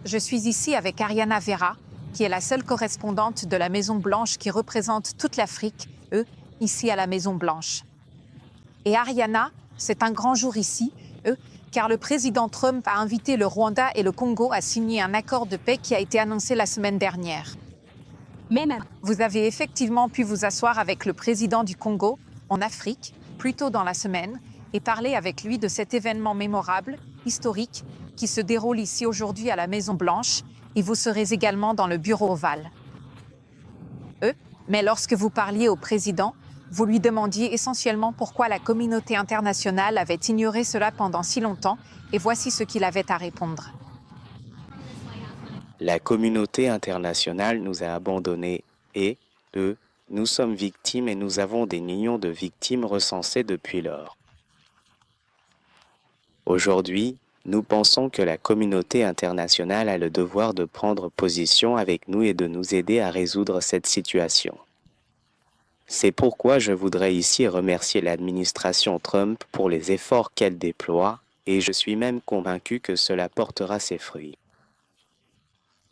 Je suis ici avec Ariana Vera, qui est la seule correspondante de la Maison-Blanche qui représente toute l'Afrique, ici à la Maison-Blanche. Et Ariana, c'est un grand jour ici, car le président Trump a invité le Rwanda et le Congo à signer un accord de paix qui a été annoncé la semaine dernière. Vous avez effectivement pu vous asseoir avec le président du Congo, en Afrique, plus tôt dans la semaine, et parler avec lui de cet événement mémorable, historique, qui se déroule ici aujourd'hui à la Maison-Blanche, et vous serez également dans le bureau ovale. Mais lorsque vous parliez au président, vous lui demandiez essentiellement pourquoi la communauté internationale avait ignoré cela pendant si longtemps, et voici ce qu'il avait à répondre. La communauté internationale nous a abandonnés et, nous sommes victimes et nous avons des millions de victimes recensées depuis lors. Aujourd'hui, nous pensons que la communauté internationale a le devoir de prendre position avec nous et de nous aider à résoudre cette situation. C'est pourquoi je voudrais ici remercier l'administration Trump pour les efforts qu'elle déploie, et je suis même convaincu que cela portera ses fruits.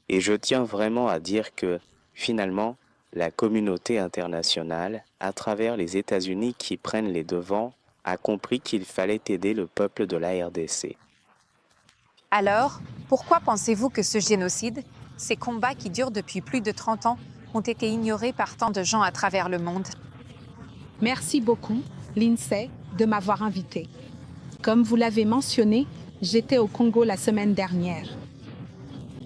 Et je tiens vraiment à dire que, finalement, la communauté internationale, à travers les États-Unis qui prennent les devants, a compris qu'il fallait aider le peuple de la RDC. Alors, pourquoi pensez-vous que ce génocide, ces combats qui durent depuis plus de 30 ans, ont été ignorés par tant de gens à travers le monde? Merci beaucoup, Lindsay, de m'avoir invité. Comme vous l'avez mentionné, j'étais au Congo la semaine dernière.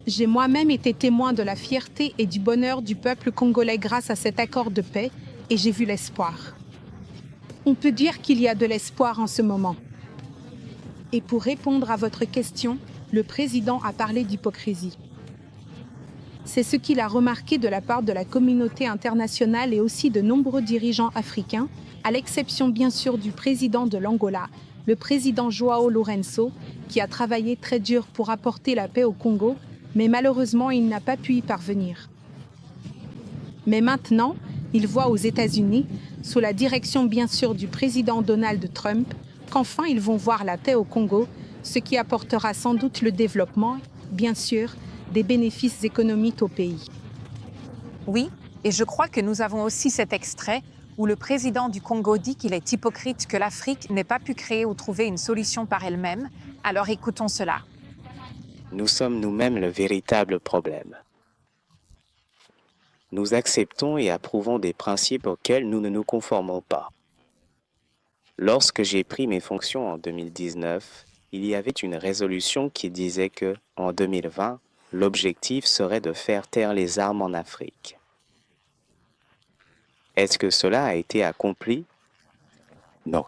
J'ai moi-même été témoin de la fierté et du bonheur du peuple congolais grâce à cet accord de paix, et j'ai vu l'espoir. On peut dire qu'il y a de l'espoir en ce moment. Et pour répondre à votre question, le président a parlé d'hypocrisie. C'est ce qu'il a remarqué de la part de la communauté internationale et aussi de nombreux dirigeants africains, à l'exception bien sûr du président de l'Angola, le président João Lourenço, qui a travaillé très dur pour apporter la paix au Congo, mais malheureusement il n'a pas pu y parvenir. Mais maintenant, il voit aux États-Unis, sous la direction bien sûr du président Donald Trump, qu'enfin ils vont voir la paix au Congo, ce qui apportera sans doute le développement, bien sûr, des bénéfices économiques au pays. Oui, et je crois que nous avons aussi cet extrait où le président du Congo dit qu'il est hypocrite que l'Afrique n'ait pas pu créer ou trouver une solution par elle-même. Alors écoutons cela. Nous sommes nous-mêmes le véritable problème. Nous acceptons et approuvons des principes auxquels nous ne nous conformons pas. Lorsque j'ai pris mes fonctions en 2019, il y avait une résolution qui disait que, en 2020, l'objectif serait de faire taire les armes en Afrique. Est-ce que cela a été accompli? Non.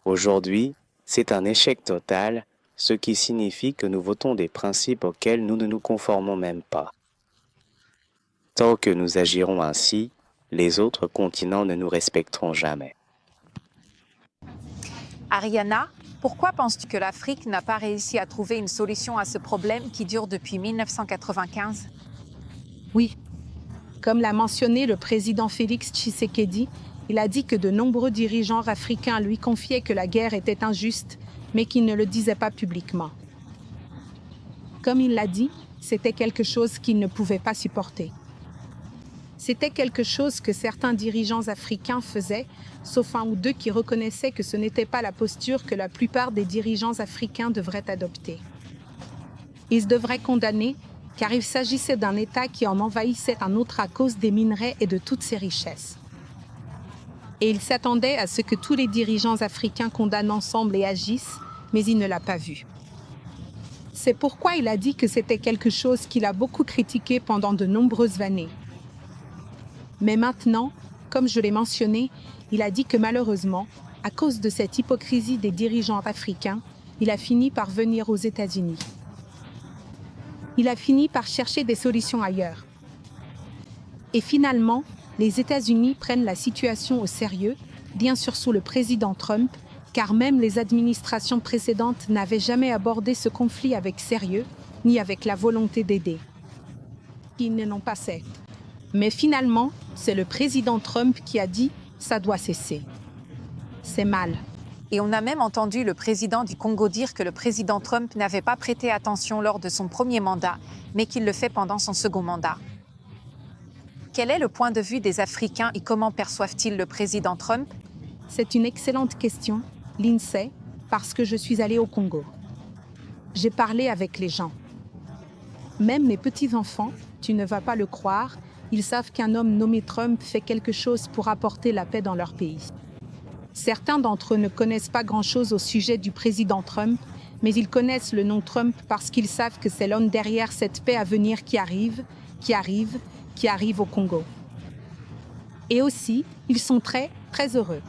Aujourd'hui, c'est un échec total, ce qui signifie que nous votons des principes auxquels nous ne nous conformons même pas. Tant que nous agirons ainsi, les autres continents ne nous respecteront jamais. Ariana, pourquoi penses-tu que l'Afrique n'a pas réussi à trouver une solution à ce problème qui dure depuis 1995? Oui. Comme l'a mentionné le président Félix Tshisekedi, il a dit que de nombreux dirigeants africains lui confiaient que la guerre était injuste, mais qu'ils ne le disaient pas publiquement. Comme il l'a dit, c'était quelque chose qu'il ne pouvait pas supporter. C'était quelque chose que certains dirigeants africains faisaient, sauf un ou deux qui reconnaissaient que ce n'était pas la posture que la plupart des dirigeants africains devraient adopter. Ils devraient condamner, car il s'agissait d'un État qui en envahissait un autre à cause des minerais et de toutes ses richesses. Et il s'attendait à ce que tous les dirigeants africains condamnent ensemble et agissent, mais il ne l'a pas vu. C'est pourquoi il a dit que c'était quelque chose qu'il a beaucoup critiqué pendant de nombreuses années. Mais maintenant, comme je l'ai mentionné, il a dit que malheureusement, à cause de cette hypocrisie des dirigeants africains, il a fini par venir aux États-Unis. Il a fini par chercher des solutions ailleurs. Et finalement, les États-Unis prennent la situation au sérieux, bien sûr sous le président Trump, car même les administrations précédentes n'avaient jamais abordé ce conflit avec sérieux, ni avec la volonté d'aider. Ils ne l'ont pas fait. Mais finalement, c'est le président Trump qui a dit « ça doit cesser ». C'est mal. Et on a même entendu le président du Congo dire que le président Trump n'avait pas prêté attention lors de son premier mandat, mais qu'il le fait pendant son second mandat. Quel est le point de vue des Africains et comment perçoivent-ils le président Trump? C'est une excellente question, Lindsay, parce que je suis allée au Congo. J'ai parlé avec les gens. Même mes petits-enfants, tu ne vas pas le croire, ils savent qu'un homme nommé Trump fait quelque chose pour apporter la paix dans leur pays. Certains d'entre eux ne connaissent pas grand-chose au sujet du président Trump, mais ils connaissent le nom Trump parce qu'ils savent que c'est l'homme derrière cette paix à venir qui arrive au Congo. Et aussi, ils sont très, très heureux.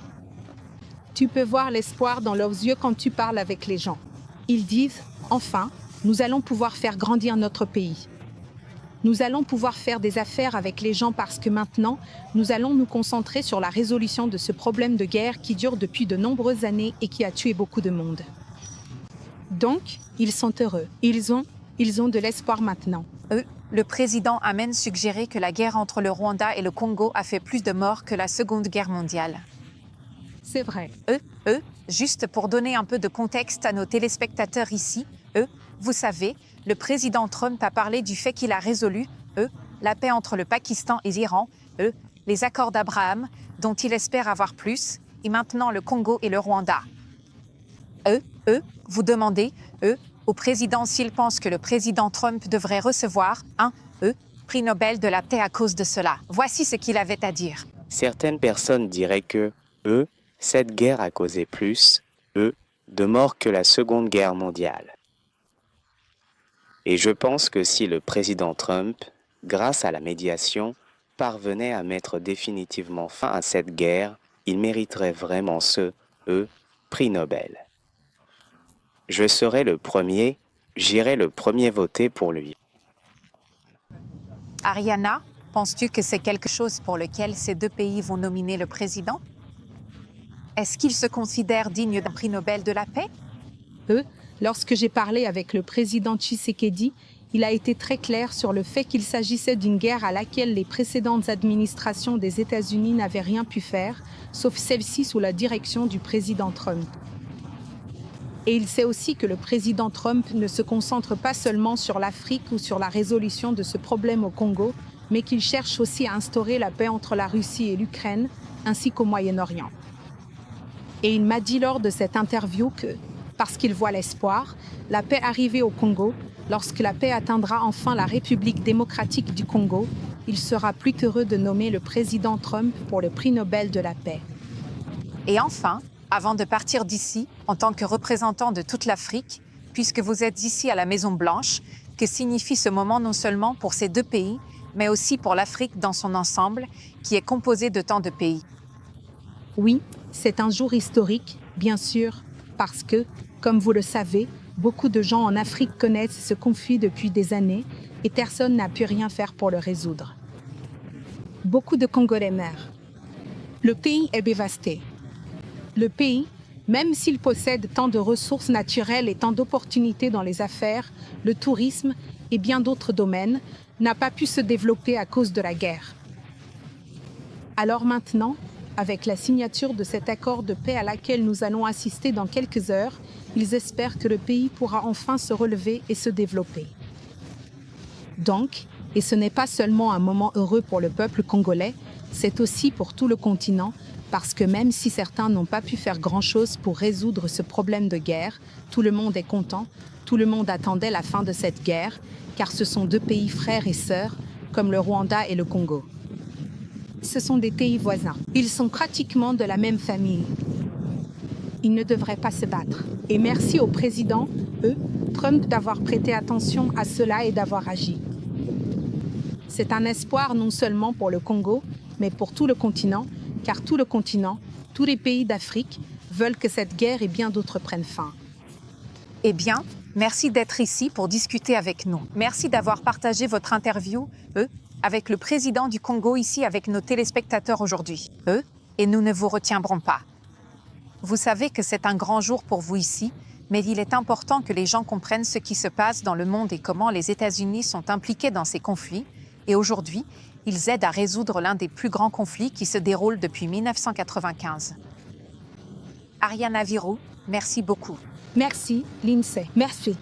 Tu peux voir l'espoir dans leurs yeux quand tu parles avec les gens. Ils disent, enfin, nous allons pouvoir faire grandir notre pays. Nous allons pouvoir faire des affaires avec les gens parce que maintenant, nous allons nous concentrer sur la résolution de ce problème de guerre qui dure depuis de nombreuses années et qui a tué beaucoup de monde. Donc, ils sont heureux. Ils ont de l'espoir maintenant. Le président a même suggéré que la guerre entre le Rwanda et le Congo a fait plus de morts que la Seconde Guerre mondiale. C'est vrai. Juste pour donner un peu de contexte à nos téléspectateurs ici, vous savez, le président Trump a parlé du fait qu'il a résolu, la paix entre le Pakistan et l'Iran, les accords d'Abraham, dont il espère avoir plus, et maintenant le Congo et le Rwanda. Vous demandez, au président s'il pense que le président Trump devrait recevoir un prix Nobel de la paix à cause de cela. Voici ce qu'il avait à dire. Certaines personnes diraient que, cette guerre a causé plus, de morts que la Seconde Guerre mondiale. Et je pense que si le président Trump, grâce à la médiation, parvenait à mettre définitivement fin à cette guerre, il mériterait vraiment ce, prix Nobel. Je serai le premier, j'irai le premier voter pour lui. Ariana, penses-tu que c'est quelque chose pour lequel ces deux pays vont nominer le président? Est-ce qu'ils se considèrent dignes d'un prix Nobel de la paix? Lorsque j'ai parlé avec le président Tshisekedi, il a été très clair sur le fait qu'il s'agissait d'une guerre à laquelle les précédentes administrations des États-Unis n'avaient rien pu faire, sauf celle-ci sous la direction du président Trump. Et il sait aussi que le président Trump ne se concentre pas seulement sur l'Afrique ou sur la résolution de ce problème au Congo, mais qu'il cherche aussi à instaurer la paix entre la Russie et l'Ukraine, ainsi qu'au Moyen-Orient. Et il m'a dit lors de cette interview que, parce qu'il voit l'espoir, la paix arriver au Congo, lorsque la paix atteindra enfin la République démocratique du Congo, il sera plus heureux de nommer le président Trump pour le prix Nobel de la paix. Et enfin, avant de partir d'ici, en tant que représentant de toute l'Afrique, puisque vous êtes ici à la Maison-Blanche, que signifie ce moment non seulement pour ces deux pays, mais aussi pour l'Afrique dans son ensemble, qui est composée de tant de pays? Oui, c'est un jour historique, bien sûr, parce que, comme vous le savez, beaucoup de gens en Afrique connaissent ce conflit depuis des années et personne n'a pu rien faire pour le résoudre. Beaucoup de Congolais meurent. Le pays est dévasté. Le pays, même s'il possède tant de ressources naturelles et tant d'opportunités dans les affaires, le tourisme et bien d'autres domaines, n'a pas pu se développer à cause de la guerre. Alors maintenant, avec la signature de cet accord de paix à laquelle nous allons assister dans quelques heures, ils espèrent que le pays pourra enfin se relever et se développer. Donc, et ce n'est pas seulement un moment heureux pour le peuple congolais, c'est aussi pour tout le continent, parce que même si certains n'ont pas pu faire grand-chose pour résoudre ce problème de guerre, tout le monde est content, tout le monde attendait la fin de cette guerre, car ce sont deux pays frères et sœurs, comme le Rwanda et le Congo. Ce sont des pays voisins. Ils sont pratiquement de la même famille. Ils ne devraient pas se battre. Et merci au président, Trump, d'avoir prêté attention à cela et d'avoir agi. C'est un espoir non seulement pour le Congo, mais pour tout le continent, car tout le continent, tous les pays d'Afrique, veulent que cette guerre et bien d'autres prennent fin. Eh bien, merci d'être ici pour discuter avec nous. Merci d'avoir partagé votre interview, avec le président du Congo ici avec nos téléspectateurs aujourd'hui. Et nous ne vous retiendrons pas. Vous savez que c'est un grand jour pour vous ici, mais il est important que les gens comprennent ce qui se passe dans le monde et comment les États-Unis sont impliqués dans ces conflits. Et aujourd'hui, ils aident à résoudre l'un des plus grands conflits qui se déroule depuis 1995. Ariana Virou, merci beaucoup. Merci, Lindsay. Merci.